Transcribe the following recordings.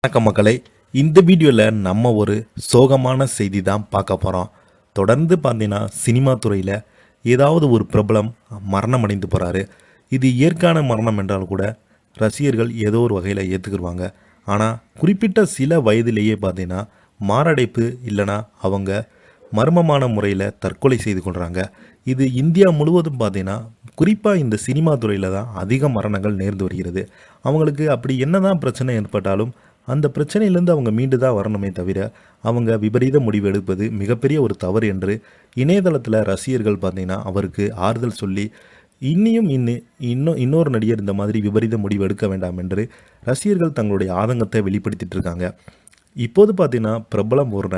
வணக்கம் மக்களே, இந்த வீடியோவில் நம்ம ஒரு சோகமான செய்தி தான் பார்க்க போகிறோம். தொடர்ந்து பார்த்தீங்கன்னா சினிமா துறையில் ஏதாவது ஒரு பிரபலம் மரணம் அடைந்து போகிறாரு. இது இயற்கையான மரணம் என்றால் கூட ரசிகர்கள் ஏதோ ஒரு வகையில் ஏற்றுக்குருவாங்க. ஆனால் குறிப்பிட்ட சில வயதிலேயே பார்த்தீங்கன்னா மாரடைப்பு இல்லைனா அவங்க மர்மமான முறையில் தற்கொலை செய்து கொள்கிறாங்க. இது இந்தியா முழுவதும் பார்த்தீங்கன்னா குறிப்பாக இந்த சினிமா துறையில் தான் அதிக மரணங்கள் நேர்ந்து வருகிறது. அவங்களுக்கு அப்படி என்ன தான் பிரச்சனை ஏற்பட்டாலும் அந்த பிரச்சனையிலேருந்து அவங்க மீண்டு தான் வரணுமே தவிர அவங்க விபரீத முடிவு எடுப்பது மிகப்பெரிய ஒரு தவறு என்று இணையதளத்தில் ரசிகர்கள் பார்த்தீங்கன்னா அவருக்கு ஆறுதல் சொல்லி இன்னொரு நடிகர் இந்த மாதிரி விபரீத முடிவு எடுக்க வேண்டாம் என்று ரசிகர்கள் தங்களுடைய ஆதங்கத்தை வெளிப்படுத்திட்டு இருக்காங்க. இப்போது பார்த்தீங்கன்னா பிரபலம் ஒரு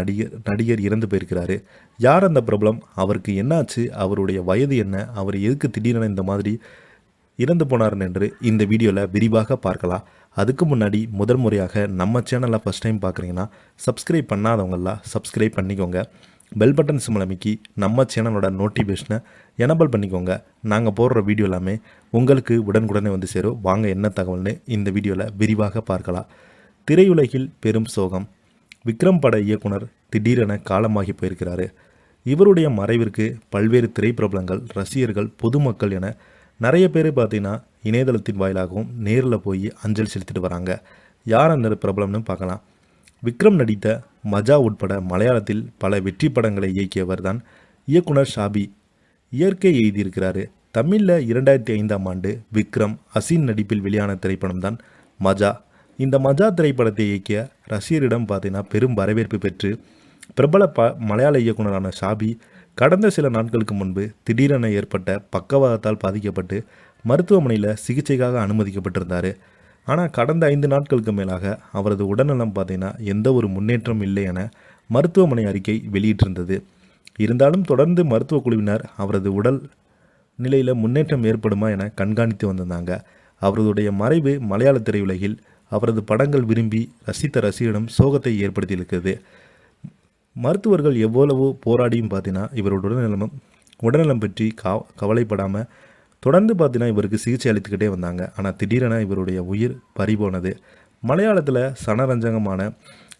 நடிகர் இறந்து போயிருக்கிறாரு. யார் அந்த பிரபலம், அவருக்கு என்னாச்சு, அவருடைய வயது என்ன, அவர் எதுக்கு திடீரென இந்த மாதிரி இறந்து போனார்னு என்று இந்த வீடியோவில் விரிவாக பார்க்கலாம். அதுக்கு முன்னாடி முதல் முறையாக நம்ம சேனலில் ஃபஸ்ட் டைம் பார்க்குறீங்கன்னா சப்ஸ்கிரைப் பண்ணாதவங்களாம் சப்ஸ்கிரைப் பண்ணிக்கோங்க. பெல் பட்டன் சிம்பிள் அமைக்கி நம்ம சேனலோட நோட்டிஃபிகேஷனை எனபிள் பண்ணிக்கோங்க. நாங்கள் போடுற வீடியோ எல்லாமே உங்களுக்கு உடனுக்குடனே வந்து சேரும். வாங்க என்ன தகவல்னு இந்த வீடியோவில் விரிவாக பார்க்கலாம். திரையுலகில் பெரும் சோகம். விக்ரம் பட இயக்குனர் திடீரென காலமாகி போயிருக்கிறாரு. இவருடைய மறைவிற்கு பல்வேறு திரைப்பிரபலங்கள், ரசிகர்கள், பொதுமக்கள் என நிறைய பேர் பார்த்தீங்கன்னா இணையதளத்தின் வாயிலாகவும் நேரில் போய் அஞ்சலி செலுத்திட்டு வராங்க. யார் அந்த பிரபலம்னு பார்க்கலாம். விக்ரம் நடித்த மஜா உட்பட மலையாளத்தில் பல வெற்றி படங்களை இயக்கியவர் தான் இயக்குனர் ஷாபி. இயற்கை எழுதியிருக்கிறாரு. தமிழில் 2005ஆம் ஆண்டு விக்ரம் அசின் நடிப்பில் வெளியான திரைப்படம் தான் மஜா. இந்த மஜா திரைப்படத்தை இயக்கிய ரசிகரிடம் பார்த்தீங்கன்னா பெரும் வரவேற்பு பெற்று பிரபல மலையாள இயக்குனரான ஷாபி கடந்த சில நாட்களுக்கு முன்பு திடீரென ஏற்பட்ட பக்கவாதத்தால் பாதிக்கப்பட்டு மருத்துவமனையில் சிகிச்சைக்காக அனுமதிக்கப்பட்டிருந்தார். ஆனால் கடந்த 5 நாட்களுக்கு மேலாக அவரது உடல்நலம் பார்த்தீங்கன்னா எந்த ஒரு முன்னேற்றம் இல்லை என மருத்துவமனை அறிக்கை வெளியிட்டிருந்தது. இருந்தாலும் தொடர்ந்து மருத்துவ குழுவினர் அவரது உடல் நிலையில் முன்னேற்றம் ஏற்படுமா என கண்காணித்து வந்திருந்தாங்க. அவருடைய மறைவு மலையாள திரையுலகில் அவரது படங்கள் விரும்பி ரசித்த ரசிகரிடம் சோகத்தை ஏற்படுத்தியிருக்கிறது. மருத்துவர்கள் எவ்வளவோ போராடியும் பார்த்தீங்கன்னா இவரோட உடல்நலம் பற்றி கவலைப்படாமல் தொடர்ந்து பார்த்தீங்கன்னா இவருக்கு சிகிச்சை அளித்துக்கிட்டே வந்தாங்க. ஆனால் திடீரென இவருடைய உயிர் பறிபோனது. மலையாளத்தில் சனரஞ்சகமான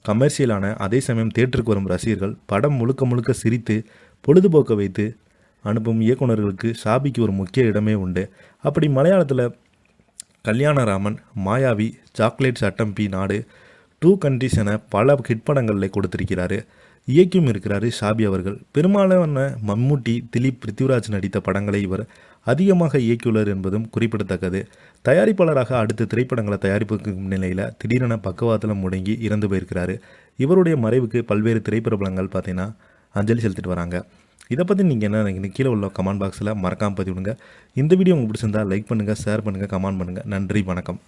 கமர்ஷியலான அதே சமயம் தியேட்டருக்கு வரும் ரசிகர்கள் படம் முழுக்க முழுக்க சிரித்து பொழுதுபோக்க வைத்து அனுப்பும் இயக்குநர்களுக்கு ஷாபிக்கு ஒரு முக்கிய இடமே உண்டு. அப்படி மலையாளத்தில் கல்யாணராமன், மாயாவி, சாக்லேட் சட்டம்பி நாடு, 2 கண்ட்ரிஸ் என பல ஹிட் படங்களில் கொடுத்திருக்கிறாரு. இயக்கியும் இருக்கிறாரு ஷாபி அவர்கள். பெரும்பாலான மம்முட்டி, திலீப், பிருத்திவிராஜ் நடித்த படங்களை இவர் அதிகமாக இயக்கியுள்ளார் என்பதும் குறிப்பிடத்தக்கது. தயாரிப்பாளராக அடுத்த திரைப்படங்களை தயாரிப்புக்கு நிலையில் திடீரென பக்கவாதத்தில் முடங்கி இறந்து போயிருக்கிறாரு. இவருடைய மறைவுக்கு பல்வேறு திரைப்பிரபலங்கள் பார்த்தீங்கன்னா அஞ்சலி செலுத்திட்டு வராங்க. இதை பற்றி நீங்கள் என்ன நினைக்கிறீங்க? கீழே உள்ள கமெண்ட் பாக்ஸில் மறக்காமல் பதிவிடுங்க. இந்த வீடியோ உங்களுக்கு பிடிச்சிருந்தால் லைக் பண்ணுங்கள், ஷேர் பண்ணுங்கள், கமெண்ட் பண்ணுங்கள். நன்றி, வணக்கம்.